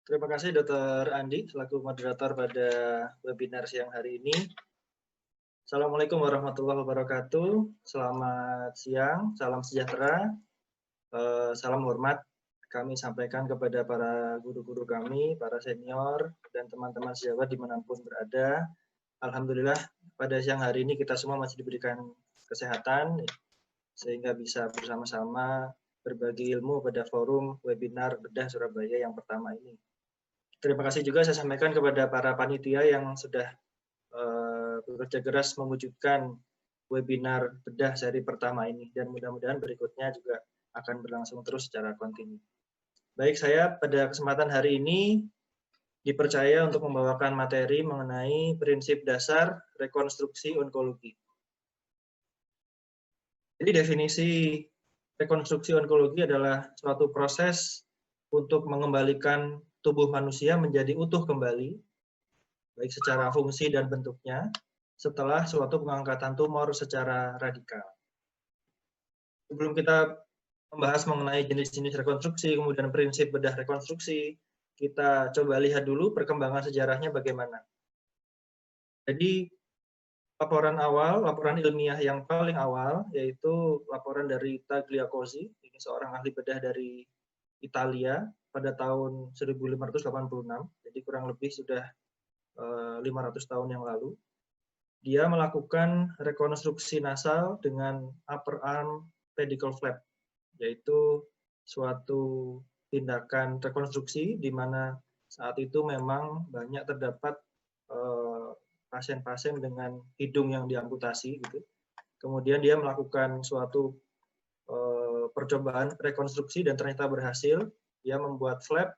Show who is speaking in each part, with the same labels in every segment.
Speaker 1: Terima kasih Dr. Andi selaku moderator pada webinar siang hari ini. Assalamualaikum warahmatullahi wabarakatuh. Selamat siang, salam sejahtera, salam hormat kami sampaikan kepada para guru-guru kami, para senior, dan teman-teman sejawat dimanapun berada. Alhamdulillah pada siang hari ini kita semua masih diberikan kesehatan, sehingga bisa bersama-sama berbagi ilmu pada forum webinar Bedah Surabaya yang pertama ini. Terima kasih juga saya sampaikan kepada para panitia yang sudah bekerja keras mewujudkan webinar bedah seri pertama ini, dan mudah-mudahan berikutnya juga akan berlangsung terus secara kontinu. Baik, saya pada kesempatan hari ini dipercaya untuk membawakan materi mengenai prinsip dasar rekonstruksi onkologi. Jadi definisi rekonstruksi onkologi adalah suatu proses untuk mengembalikan tubuh manusia menjadi utuh kembali, baik secara fungsi dan bentuknya, setelah suatu pengangkatan tumor secara radikal. Sebelum kita membahas mengenai jenis-jenis rekonstruksi, kemudian prinsip bedah rekonstruksi, kita coba lihat dulu perkembangan sejarahnya bagaimana. Jadi, laporan ilmiah yang paling awal, yaitu laporan dari Tagliacozzi, ini seorang ahli bedah dari Italia, pada tahun 1586, jadi kurang lebih sudah 500 tahun yang lalu. Dia melakukan rekonstruksi nasal dengan upper arm pedicle flap, yaitu suatu tindakan rekonstruksi di mana saat itu memang banyak terdapat pasien-pasien dengan hidung yang diamputasi gitu. Kemudian dia melakukan suatu percobaan rekonstruksi dan ternyata berhasil. Dia membuat flap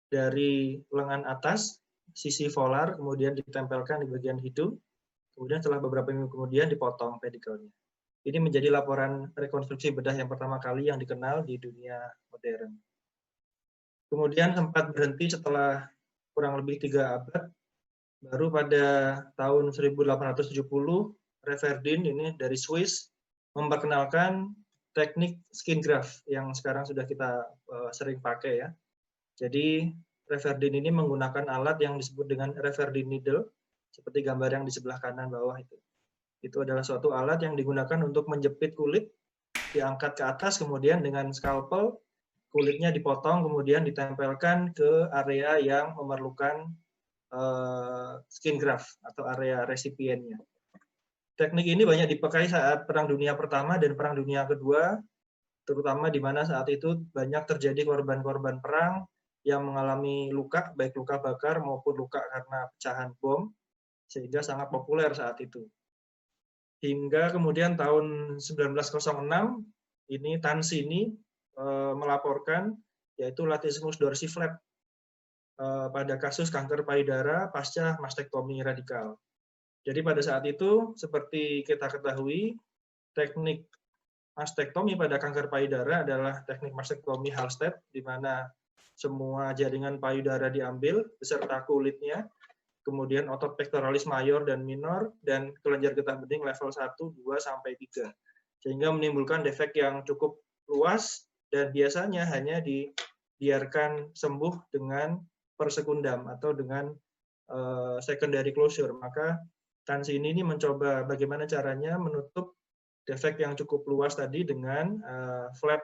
Speaker 1: dari lengan atas, sisi volar, kemudian ditempelkan di bagian hidung, kemudian setelah beberapa minggu kemudian dipotong pedikelnya. Ini menjadi laporan rekonstruksi bedah yang pertama kali yang dikenal di dunia modern. Kemudian sempat berhenti setelah kurang lebih 3 abad, baru pada tahun 1870, Reverdin ini dari Swiss memperkenalkan teknik skin graft yang sekarang sudah kita sering pakai ya. Jadi Reverdin ini menggunakan alat yang disebut dengan Reverdin needle, seperti gambar yang di sebelah kanan bawah itu. Itu adalah suatu alat yang digunakan untuk menjepit kulit, diangkat ke atas, kemudian dengan scalpel, kulitnya dipotong, kemudian ditempelkan ke area yang memerlukan skin graft atau area resipiennya. Teknik ini banyak dipakai saat Perang Dunia Pertama dan Perang Dunia Kedua, terutama di mana saat itu banyak terjadi korban-korban perang yang mengalami luka, baik luka bakar maupun luka karena pecahan bom, sehingga sangat populer saat itu. Hingga kemudian tahun 1906, ini Tansini melaporkan, yaitu latissimus dorsi flap pada kasus kanker payudara pasca mastektomi radikal. Jadi pada saat itu, seperti kita ketahui, teknik mastektomi pada kanker payudara adalah teknik mastektomi Halsted, di mana semua jaringan payudara diambil beserta kulitnya, kemudian otot pectoralis mayor dan minor, dan kelenjar getah bening level 1, 2, sampai 3. Sehingga menimbulkan defek yang cukup luas, dan biasanya hanya dibiarkan sembuh dengan persekundam atau dengan secondary closure. Maka Tansini ini mencoba bagaimana caranya menutup defek yang cukup luas tadi dengan flap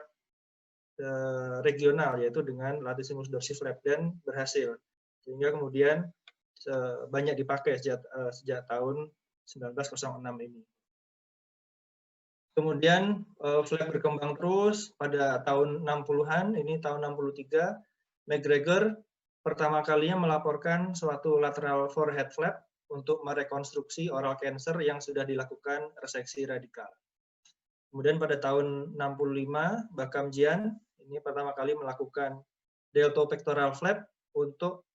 Speaker 1: regional, yaitu dengan latissimus dorsi flap, dan berhasil. Sehingga kemudian banyak dipakai sejak tahun 1906 ini. Kemudian flap berkembang terus pada tahun 60-an, ini tahun 63, McGregor pertama kalinya melaporkan suatu lateral forehead flap untuk merekonstruksi oral cancer yang sudah dilakukan reseksi radikal. Kemudian pada tahun 65, Bakamjian ini pertama kali melakukan deltopectoral flap untuk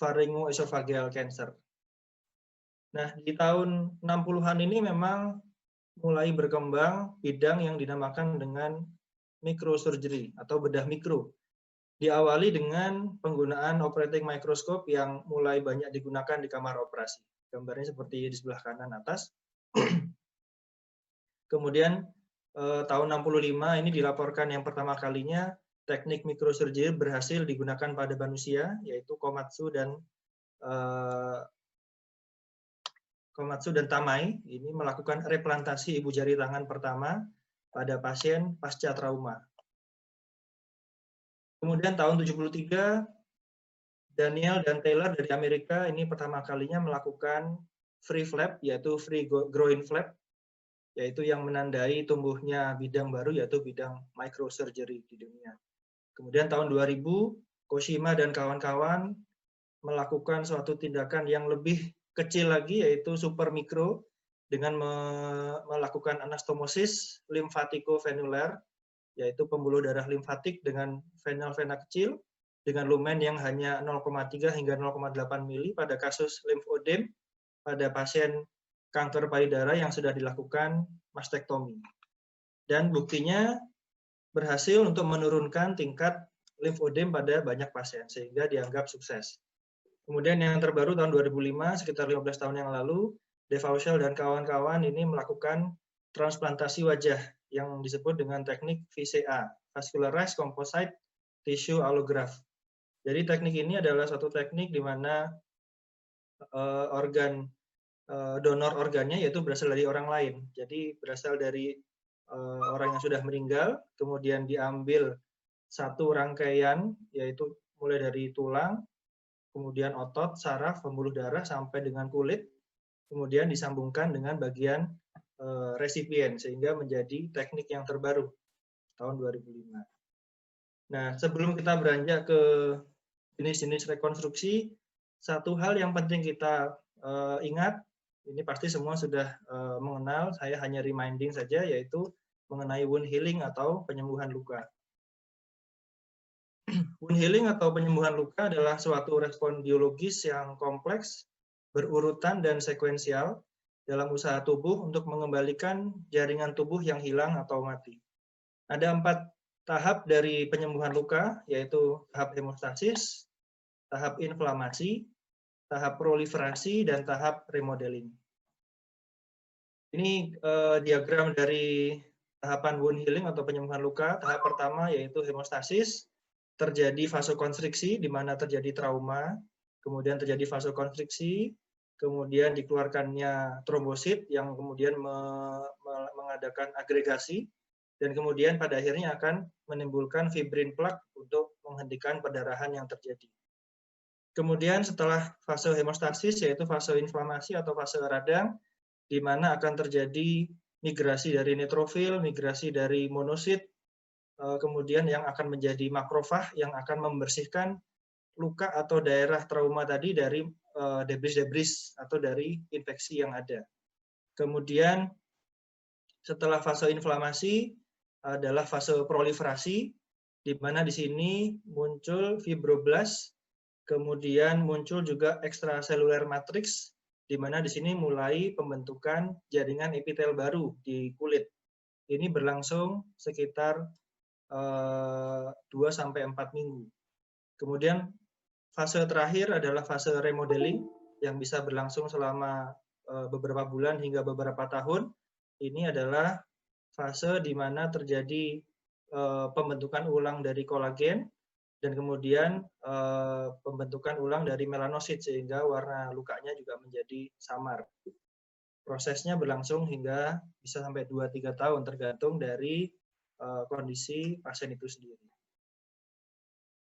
Speaker 1: pharyngoesophageal cancer. Nah, di tahun 60-an ini memang mulai berkembang bidang yang dinamakan dengan microsurgery atau bedah mikro. Diawali dengan penggunaan operating microscope yang mulai banyak digunakan di kamar operasi. Gambarnya seperti di sebelah kanan atas. Kemudian tahun 65 ini dilaporkan yang pertama kalinya teknik microsurgery berhasil digunakan pada manusia, yaitu Komatsu dan Tamai. Ini melakukan replantasi ibu jari tangan pertama pada pasien pasca trauma. Kemudian tahun 73, Daniel dan Taylor dari Amerika ini pertama kalinya melakukan free flap, yaitu free groin flap, yaitu yang menandai tumbuhnya bidang baru, yaitu bidang microsurgery di dunia. Kemudian tahun 2000, Koshima dan kawan-kawan melakukan suatu tindakan yang lebih kecil lagi, yaitu super mikro, dengan melakukan anastomosis limfatiko-venular, yaitu pembuluh darah limfatik dengan vena kecil, dengan lumen yang hanya 0,3 hingga 0,8 mili pada kasus limfodem pada pasien kanker payudara yang sudah dilakukan mastektomi. Dan buktinya berhasil untuk menurunkan tingkat limfodem pada banyak pasien, sehingga dianggap sukses. Kemudian yang terbaru tahun 2005, sekitar 15 tahun yang lalu, Devauchel dan kawan-kawan ini melakukan transplantasi wajah yang disebut dengan teknik VCA, Vascularized Composite Tissue Allograft. Jadi teknik ini adalah satu teknik di mana donor organnya yaitu berasal dari orang lain. Jadi berasal dari orang yang sudah meninggal, kemudian diambil satu rangkaian, yaitu mulai dari tulang, kemudian otot, saraf, pembuluh darah, sampai dengan kulit, kemudian disambungkan dengan bagian resipien, sehingga menjadi teknik yang terbaru tahun 2005. Nah, sebelum kita beranjak ke jenis-jenis rekonstruksi, satu hal yang penting kita ingat, ini pasti semua sudah mengenal, saya hanya reminding saja, yaitu mengenai wound healing atau penyembuhan luka. Wound healing atau penyembuhan luka adalah suatu respon biologis yang kompleks, berurutan dan sekuensial dalam usaha tubuh untuk mengembalikan jaringan tubuh yang hilang atau mati. Ada 4 tahap dari penyembuhan luka, yaitu tahap hemostasis, tahap inflamasi, tahap proliferasi, dan tahap remodeling. Ini diagram dari tahapan wound healing atau penyembuhan luka. Tahap pertama yaitu hemostasis, terjadi vasokonstriksi di mana terjadi trauma, kemudian terjadi vasokonstriksi, kemudian dikeluarkannya trombosit yang kemudian mengadakan agregasi, dan kemudian pada akhirnya akan menimbulkan fibrin plak untuk menghentikan perdarahan yang terjadi. Kemudian setelah fase hemostasis yaitu fase inflamasi atau fase radang, di mana akan terjadi migrasi dari neutrofil, migrasi dari monosit, kemudian yang akan menjadi makrofag yang akan membersihkan luka atau daerah trauma tadi dari debris-debris atau dari infeksi yang ada. Kemudian setelah fase inflamasi adalah fase proliferasi, di mana di sini muncul fibroblast, kemudian muncul juga ekstraseluler matrix, di mana di sini mulai pembentukan jaringan epitel baru di kulit. Ini berlangsung sekitar 2-4 minggu. Kemudian fase terakhir adalah fase remodeling yang bisa berlangsung selama beberapa bulan hingga beberapa tahun. Ini adalah fase di mana terjadi pembentukan ulang dari kolagen dan kemudian pembentukan ulang dari melanosit sehingga warna lukanya juga menjadi samar. Prosesnya berlangsung hingga bisa sampai 2-3 tahun tergantung dari kondisi pasien itu sendiri.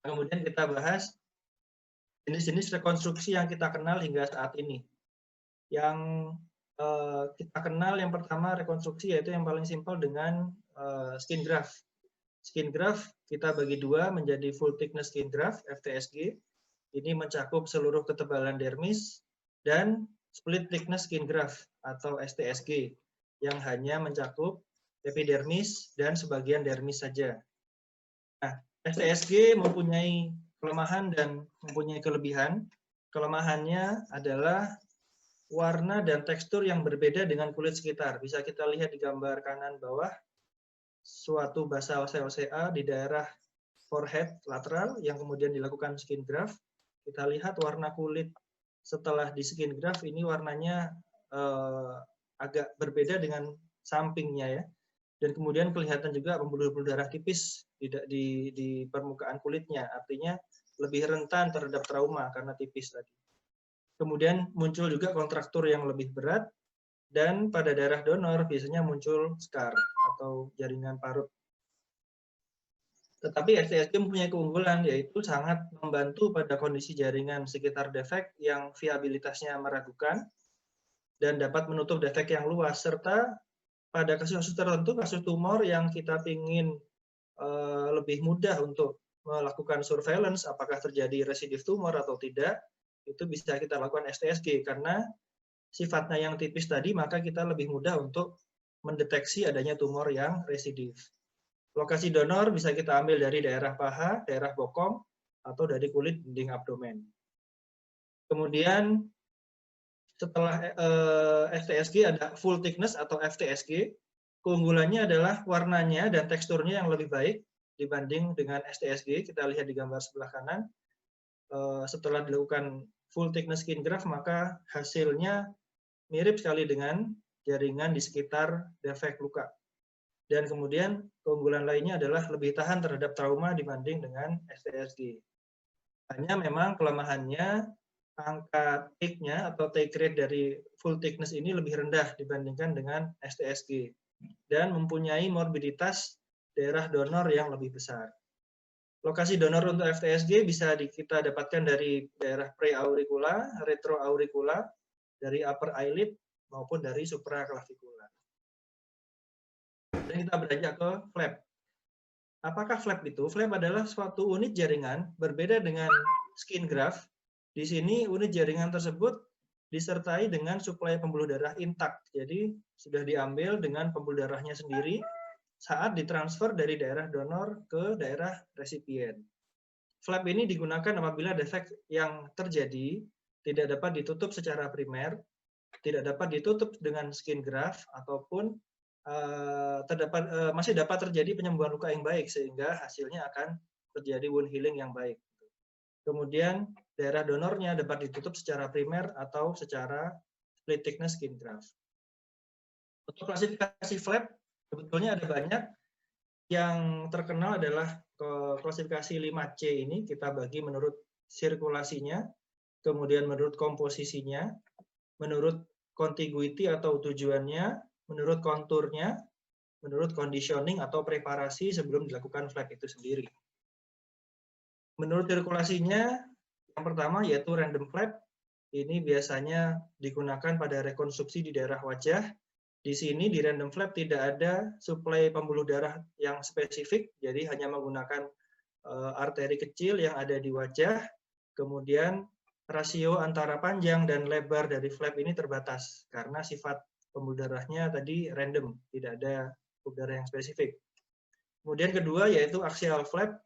Speaker 1: Kemudian kita bahas jenis-jenis rekonstruksi yang kita kenal hingga saat ini. Yang kita kenal yang pertama rekonstruksi yaitu yang paling simpel dengan skin graft. Skin graft kita bagi dua menjadi full thickness skin graft FTSG. Ini mencakup seluruh ketebalan dermis, dan split thickness skin graft atau STSG yang hanya mencakup epidermis dan sebagian dermis saja. Nah, STSG mempunyai kelemahan dan mempunyai kelebihan. Kelemahannya adalah warna dan tekstur yang berbeda dengan kulit sekitar. Bisa kita lihat di gambar kanan bawah, suatu basal sel-CA di daerah forehead lateral yang kemudian dilakukan skin graft. Kita lihat warna kulit setelah di skin graft ini warnanya agak berbeda dengan sampingnya ya. Dan kemudian kelihatan juga pembuluh-pembuluh darah tipis di permukaan kulitnya, artinya lebih rentan terhadap trauma karena tipis tadi. Kemudian muncul juga kontraktur yang lebih berat, dan pada darah donor biasanya muncul scar atau jaringan parut. Tetapi STSG mempunyai keunggulan, yaitu sangat membantu pada kondisi jaringan sekitar defek yang viabilitasnya meragukan, dan dapat menutup defek yang luas, serta pada kasus-kasus tertentu, kasus tumor yang kita ingin lebih mudah untuk melakukan surveillance, apakah terjadi residif tumor atau tidak, itu bisa kita lakukan STSG, karena sifatnya yang tipis tadi, maka kita lebih mudah untuk mendeteksi adanya tumor yang residif. Lokasi donor bisa kita ambil dari daerah paha, daerah bokong, atau dari kulit dinding abdomen. Kemudian setelah FTSG ada full thickness atau FTSG. Keunggulannya adalah warnanya dan teksturnya yang lebih baik dibanding dengan STSG. Kita lihat di gambar sebelah kanan. Setelah dilakukan full thickness skin graft, maka hasilnya mirip sekali dengan jaringan di sekitar defek luka. Dan kemudian keunggulan lainnya adalah lebih tahan terhadap trauma dibanding dengan STSG. Hanya memang kelemahannya, angka take-nya atau take rate dari full thickness ini lebih rendah dibandingkan dengan STSG, dan mempunyai morbiditas daerah donor yang lebih besar. Lokasi donor untuk FTSG bisa kita dapatkan dari daerah preauricula, retroauricula, dari upper eyelid, maupun dari supraclavicular. Dan kita beranjak ke flap. Apakah flap itu? Flap adalah suatu unit jaringan berbeda dengan skin graft. Di sini unit jaringan tersebut disertai dengan suplai pembuluh darah intak. Jadi sudah diambil dengan pembuluh darahnya sendiri saat ditransfer dari daerah donor ke daerah resipien. Flap ini digunakan apabila defek yang terjadi tidak dapat ditutup secara primer, tidak dapat ditutup dengan skin graft, ataupun masih dapat terjadi penyembuhan luka yang baik, sehingga hasilnya akan terjadi wound healing yang baik. Kemudian daerah donornya dapat ditutup secara primer atau secara split thickness skin graft. Untuk klasifikasi flap, sebetulnya ada banyak. Yang terkenal adalah klasifikasi 5C ini, kita bagi menurut sirkulasinya, kemudian menurut komposisinya, menurut contiguity atau tujuannya, menurut konturnya, menurut conditioning atau preparasi sebelum dilakukan flap itu sendiri. Menurut sirkulasinya, yang pertama yaitu random flap. Ini biasanya digunakan pada rekonstruksi di daerah wajah. Di sini di random flap tidak ada suplai pembuluh darah yang spesifik, jadi hanya menggunakan arteri kecil yang ada di wajah. Kemudian rasio antara panjang dan lebar dari flap ini terbatas karena sifat pembuluh darahnya tadi random, tidak ada pembuluh darah yang spesifik. Kemudian kedua yaitu axial flap,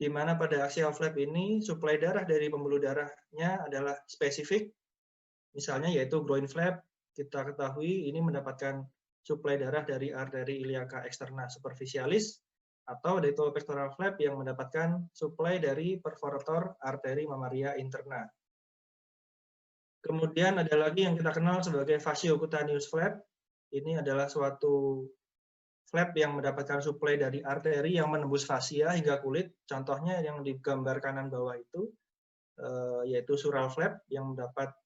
Speaker 1: di mana pada axial flap ini suplai darah dari pembuluh darahnya adalah spesifik. Misalnya yaitu groin flap, kita ketahui ini mendapatkan suplai darah dari arteri iliaca externa superficialis, atau pectoral flap yang mendapatkan suplai dari perforator arteri mammaria interna. Kemudian ada lagi yang kita kenal sebagai fasciocutaneous flap. Ini adalah suatu flap yang mendapatkan suplai dari arteri yang menembus fascia hingga kulit. Contohnya yang di gambar kanan bawah itu, yaitu sural flap yang mendapat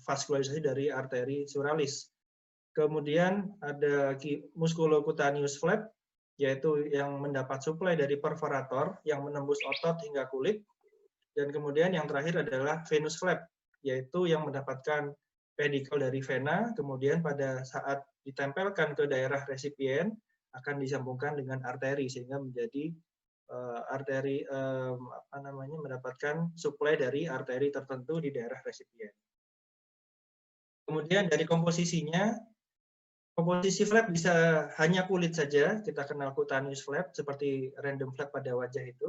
Speaker 1: vaskularisasi dari arteri suralis. Kemudian ada musculocutaneous flap, yaitu yang mendapat suplai dari perforator yang menembus otot hingga kulit. Dan kemudian yang terakhir adalah venous flap, yaitu yang mendapatkan pedicle dari vena, kemudian pada saat ditempelkan ke daerah resipien akan disambungkan dengan arteri sehingga menjadi arteri mendapatkan suplai dari arteri tertentu di daerah resipien. Kemudian dari komposisinya, komposisi flap bisa hanya kulit saja, kita kenal cutaneous flap seperti random flap pada wajah itu.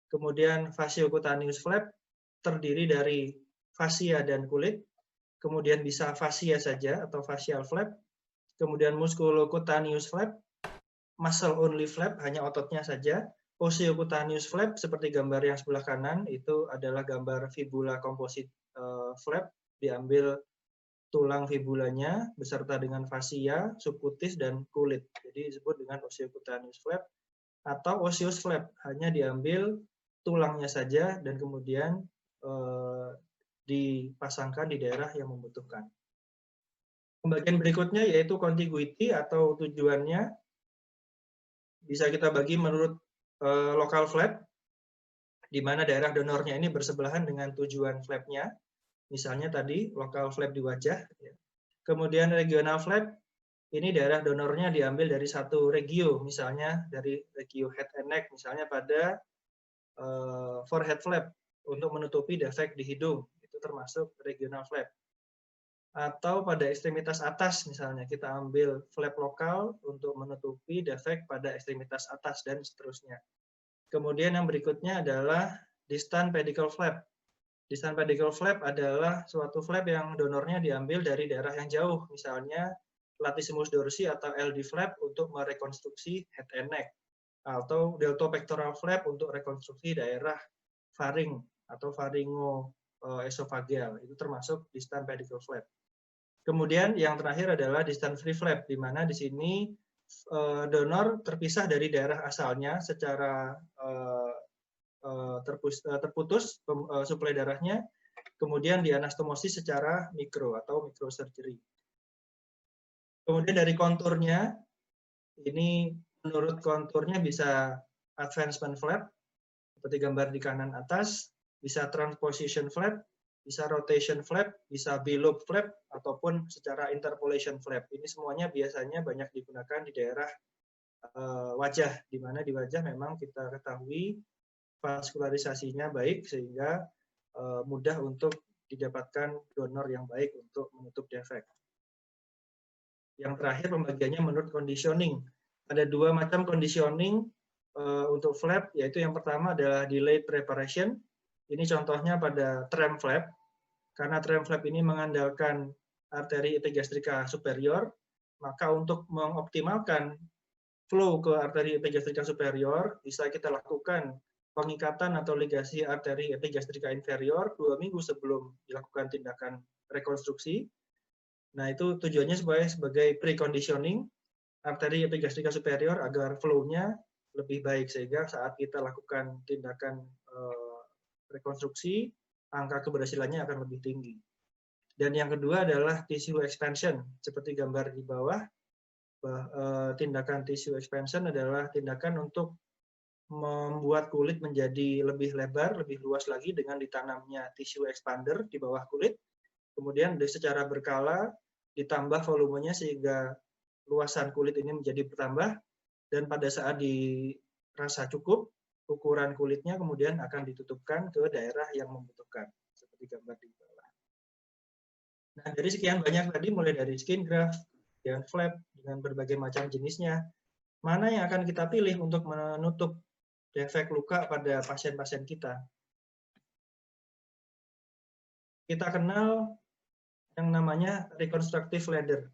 Speaker 1: Kemudian fasciocutaneous flap terdiri dari fascia dan kulit. Kemudian bisa fascia saja atau fascial flap. Kemudian musculocutaneous flap, muscle only flap, hanya ototnya saja. Osteocutaneous flap seperti gambar yang sebelah kanan itu adalah gambar fibula composite flap, diambil tulang fibulanya beserta dengan fasia, subkutis, dan kulit. Jadi disebut dengan osteocutaneous flap atau osseous flap, hanya diambil tulangnya saja dan kemudian dipasangkan di daerah yang membutuhkan. Pembagian berikutnya yaitu contiguity atau tujuannya bisa kita bagi menurut local flap, di mana daerah donornya ini bersebelahan dengan tujuan flapnya. Misalnya tadi local flap di wajah. Kemudian regional flap, ini daerah donornya diambil dari satu regio, misalnya dari regio head and neck, misalnya pada forehead flap untuk menutupi defek di hidung, itu termasuk regional flap. Atau pada ekstremitas atas, misalnya kita ambil flap lokal untuk menutupi defek pada ekstremitas atas dan seterusnya. Kemudian yang berikutnya adalah distant pedicle flap. Distant pedicle flap adalah suatu flap yang donornya diambil dari daerah yang jauh, misalnya latissimus dorsi atau LD flap untuk merekonstruksi head and neck, atau deltopectoral flap untuk rekonstruksi daerah faring atau faringoesophageal. Itu termasuk distant pedicle flap. Kemudian yang terakhir adalah distant free flap, di mana di sini donor terpisah dari daerah asalnya secara terputus suplai darahnya, kemudian dianastomosis secara mikro atau microsurgery. Kemudian dari konturnya, ini menurut konturnya bisa advancement flap, seperti gambar di kanan atas, bisa transposition flap, bisa rotation flap, bisa B-lobe flap, ataupun secara interpolation flap. Ini semuanya biasanya banyak digunakan di daerah wajah, di mana di wajah memang kita ketahui vaskularisasinya baik sehingga mudah untuk didapatkan donor yang baik untuk menutup defek. Yang terakhir pembagiannya menurut conditioning. Ada dua macam conditioning untuk flap, yaitu yang pertama adalah delayed preparation. Ini contohnya pada tram flap, karena tram flap ini mengandalkan arteri epigastrika superior, maka untuk mengoptimalkan flow ke arteri epigastrika superior, bisa kita lakukan pengikatan atau ligasi arteri epigastrika inferior 2 minggu sebelum dilakukan tindakan rekonstruksi. Nah, itu tujuannya sebagai preconditioning arteri epigastrika superior agar flow-nya lebih baik, sehingga saat kita lakukan tindakan rekonstruksi, angka keberhasilannya akan lebih tinggi. Dan yang kedua adalah tissue expansion, seperti gambar di bawah. Tindakan tissue expansion adalah tindakan untuk membuat kulit menjadi lebih lebar, lebih luas lagi dengan ditanamnya tissue expander di bawah kulit. Kemudian secara berkala ditambah volumenya sehingga luasan kulit ini menjadi bertambah, dan pada saat dirasa cukup, ukuran kulitnya kemudian akan ditutupkan ke daerah yang membutuhkan, seperti gambar di bawah. Nah, dari sekian banyak tadi, mulai dari skin graft, dan flap, dengan berbagai macam jenisnya, mana yang akan kita pilih untuk menutup defek luka pada pasien-pasien kita? Kita kenal yang namanya reconstructive ladder.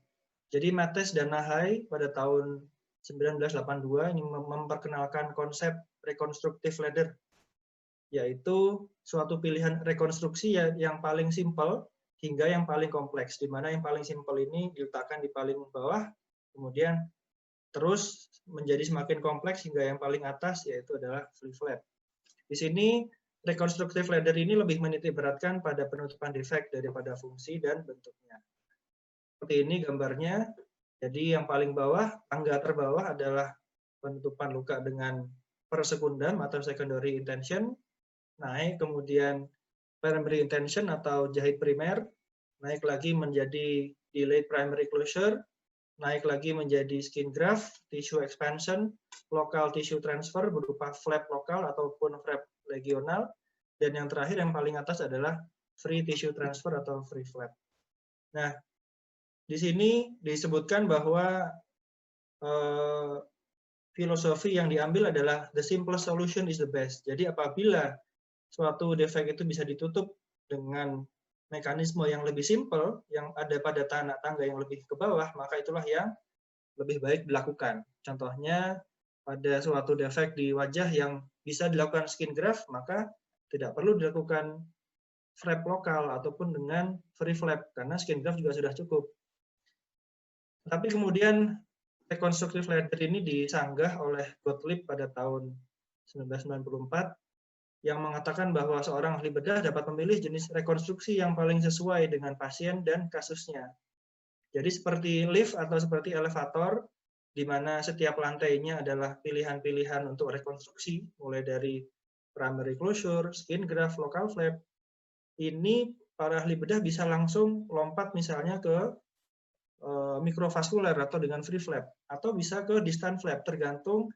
Speaker 1: Jadi Mattes dan Nahai pada tahun 1982 ini memperkenalkan konsep reconstructive ladder, yaitu suatu pilihan rekonstruksi yang paling simpel hingga yang paling kompleks, di mana yang paling simpel ini diletakkan di paling bawah, kemudian terus menjadi semakin kompleks hingga yang paling atas, yaitu adalah free flap. Di sini reconstructive ladder ini lebih menitik beratkan pada penutupan defek daripada fungsi dan bentuknya. Seperti ini gambarnya. Jadi yang paling bawah, tangga terbawah adalah penutupan luka dengan persekundam atau secondary intention, naik kemudian primary intention atau jahit primer, naik lagi menjadi delayed primary closure, naik lagi menjadi skin graft, tissue expansion, local tissue transfer berupa flap lokal ataupun flap regional, dan yang terakhir yang paling atas adalah free tissue transfer atau free flap. Nah, di sini disebutkan bahwa filosofi yang diambil adalah the simplest solution is the best. Jadi apabila suatu defek itu bisa ditutup dengan mekanisme yang lebih simpel, yang ada pada tangga yang lebih ke bawah, maka itulah yang lebih baik dilakukan. Contohnya, pada suatu defek di wajah yang bisa dilakukan skin graft, maka tidak perlu dilakukan flap lokal ataupun dengan free flap, karena skin graft juga sudah cukup. Tapi kemudian reconstructive ladder ini disanggah oleh Gottlieb pada tahun 1994 yang mengatakan bahwa seorang ahli bedah dapat memilih jenis rekonstruksi yang paling sesuai dengan pasien dan kasusnya. Jadi seperti lift atau seperti elevator, di mana setiap lantainya adalah pilihan-pilihan untuk rekonstruksi, mulai dari primary closure, skin graft, local flap. Ini para ahli bedah bisa langsung lompat misalnya ke mikrovaskuler atau dengan free flap, atau bisa ke distant flap, tergantung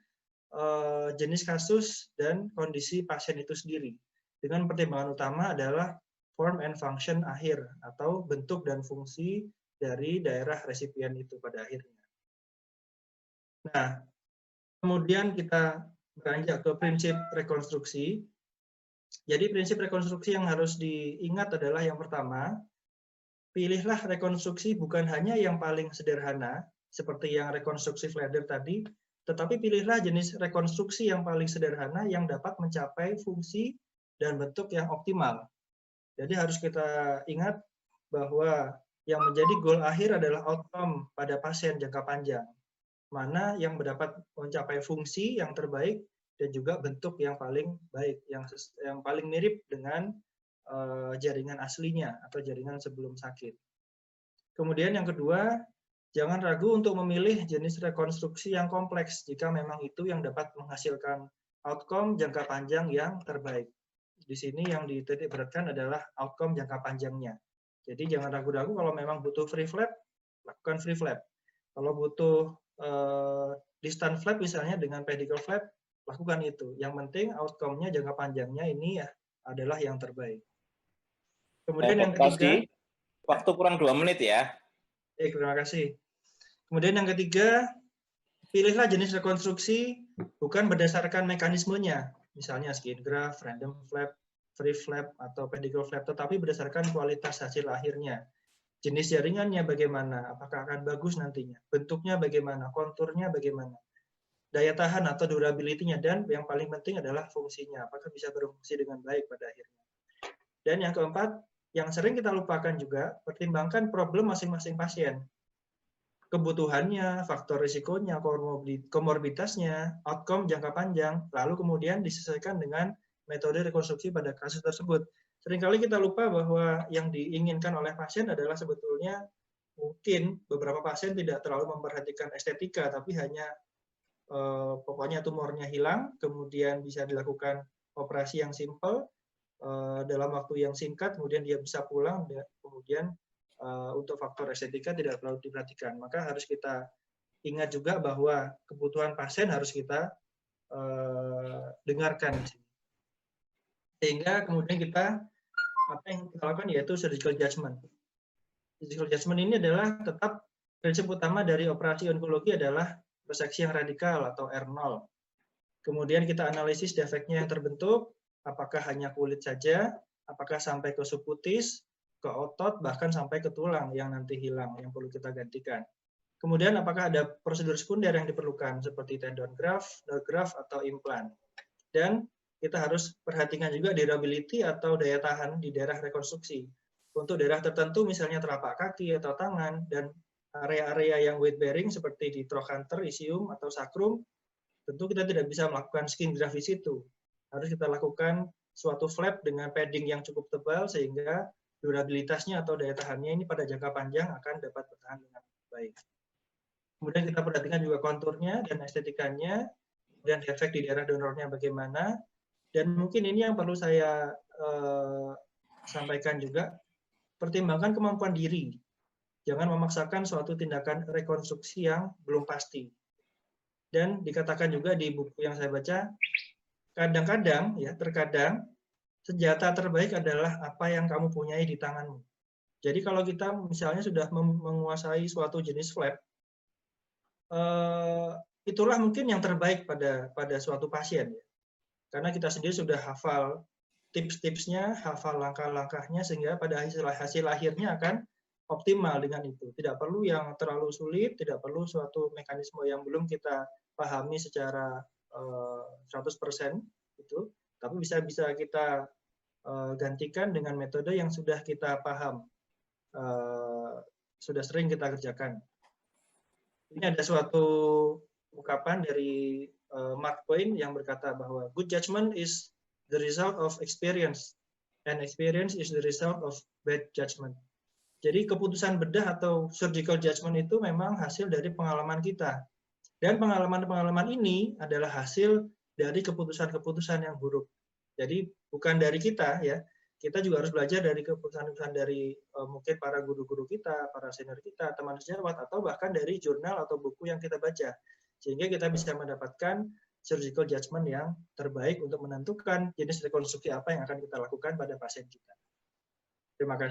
Speaker 1: jenis kasus dan kondisi pasien itu sendiri. Dengan pertimbangan utama adalah form and function akhir atau bentuk dan fungsi dari daerah resipien itu pada akhirnya. Nah, kemudian kita beranjak ke prinsip rekonstruksi. Jadi prinsip rekonstruksi yang harus diingat adalah yang pertama, pilihlah rekonstruksi bukan hanya yang paling sederhana, seperti yang rekonstruksi ladder tadi, tetapi pilihlah jenis rekonstruksi yang paling sederhana yang dapat mencapai fungsi dan bentuk yang optimal. Jadi harus kita ingat bahwa yang menjadi goal akhir adalah outcome pada pasien jangka panjang. Mana yang dapat mencapai fungsi yang terbaik dan juga bentuk yang paling baik, yang paling mirip dengan jaringan aslinya atau jaringan sebelum sakit. Kemudian yang kedua, jangan ragu untuk memilih jenis rekonstruksi yang kompleks jika memang itu yang dapat menghasilkan outcome jangka panjang yang terbaik. Di sini yang dititik beratkan adalah outcome jangka panjangnya. Jadi jangan ragu-ragu kalau memang butuh free flap, lakukan free flap. Kalau butuh distant flap misalnya dengan pedicle flap, lakukan itu. Yang penting outcome-nya jangka panjangnya ini ya adalah yang terbaik. Kemudian yang ketiga,
Speaker 2: waktu kurang 2 menit ya.
Speaker 1: Terima kasih. Kemudian yang ketiga, pilihlah jenis rekonstruksi bukan berdasarkan mekanismenya, misalnya skin graft, random flap, free flap, atau pedicle flap, tetapi berdasarkan kualitas hasil akhirnya. Jenis jaringannya bagaimana, apakah akan bagus nantinya, bentuknya bagaimana, konturnya bagaimana, daya tahan atau durability-nya, dan yang paling penting adalah fungsinya, apakah bisa berfungsi dengan baik pada akhirnya. Dan yang keempat, yang sering kita lupakan juga, pertimbangkan problem masing-masing pasien. Kebutuhannya, faktor risikonya, komorbiditasnya, outcome jangka panjang, lalu kemudian disesuaikan dengan metode rekonstruksi pada kasus tersebut. Seringkali kita lupa bahwa yang diinginkan oleh pasien adalah sebetulnya mungkin beberapa pasien tidak terlalu memperhatikan estetika, tapi hanya pokoknya tumornya hilang, kemudian bisa dilakukan operasi yang simple, dalam waktu yang singkat, kemudian dia bisa pulang, dan kemudian untuk faktor estetika tidak terlalu diperhatikan. Maka harus kita ingat juga bahwa kebutuhan pasien harus kita dengarkan di sini. Sehingga kemudian apa yang kita lakukan yaitu surgical judgment. Surgical judgment ini adalah tetap prinsip utama dari operasi onkologi adalah reseksi yang radikal atau R0. Kemudian kita analisis defeknya yang terbentuk, apakah hanya kulit saja, apakah sampai ke subkutis, ke otot, bahkan sampai ke tulang yang nanti hilang, yang perlu kita gantikan. Kemudian apakah ada prosedur sekunder yang diperlukan, seperti tendon graft, nerve graft, atau implan. Dan kita harus perhatikan juga durability atau daya tahan di daerah rekonstruksi. Untuk daerah tertentu, misalnya telapak kaki atau tangan, dan area-area yang weight bearing seperti di trochanter, isium, atau sacrum, tentu kita tidak bisa melakukan skin graft di situ. Harus kita lakukan suatu flap dengan padding yang cukup tebal sehingga durabilitasnya atau daya tahannya ini pada jangka panjang akan dapat bertahan dengan baik. Kemudian kita perhatikan juga konturnya dan estetikanya, dan efek di daerah donornya bagaimana. Dan mungkin ini yang perlu saya sampaikan juga, pertimbangkan kemampuan diri. Jangan memaksakan suatu tindakan rekonstruksi yang belum pasti. Dan dikatakan juga di buku yang saya baca, kadang-kadang, ya terkadang, senjata terbaik adalah apa yang kamu punyai di tanganmu. Jadi kalau kita misalnya sudah menguasai suatu jenis flap, itulah mungkin yang terbaik pada suatu pasien. Ya. Karena kita sendiri sudah hafal tips-tipsnya, hafal langkah-langkahnya, sehingga pada hasil akhirnya akan optimal dengan itu. Tidak perlu yang terlalu sulit, tidak perlu suatu mekanisme yang belum kita pahami secara 100% itu, tapi bisa kita gantikan dengan metode yang sudah kita paham, sudah sering kita kerjakan. Ini ada suatu ungkapan dari Mark Twain yang berkata bahwa good judgment is the result of experience, and experience is the result of bad judgment. Jadi keputusan bedah atau surgical judgment itu memang hasil dari pengalaman kita. Dan pengalaman-pengalaman ini adalah hasil dari keputusan-keputusan yang buruk. Jadi bukan dari kita ya, kita juga harus belajar dari keputusan-keputusan dari mungkin para guru-guru kita, para senior kita, teman sejawat, atau bahkan dari jurnal atau buku yang kita baca. Sehingga kita bisa mendapatkan surgical judgment yang terbaik untuk menentukan jenis rekonstruksi apa yang akan kita lakukan pada pasien kita. Terima kasih.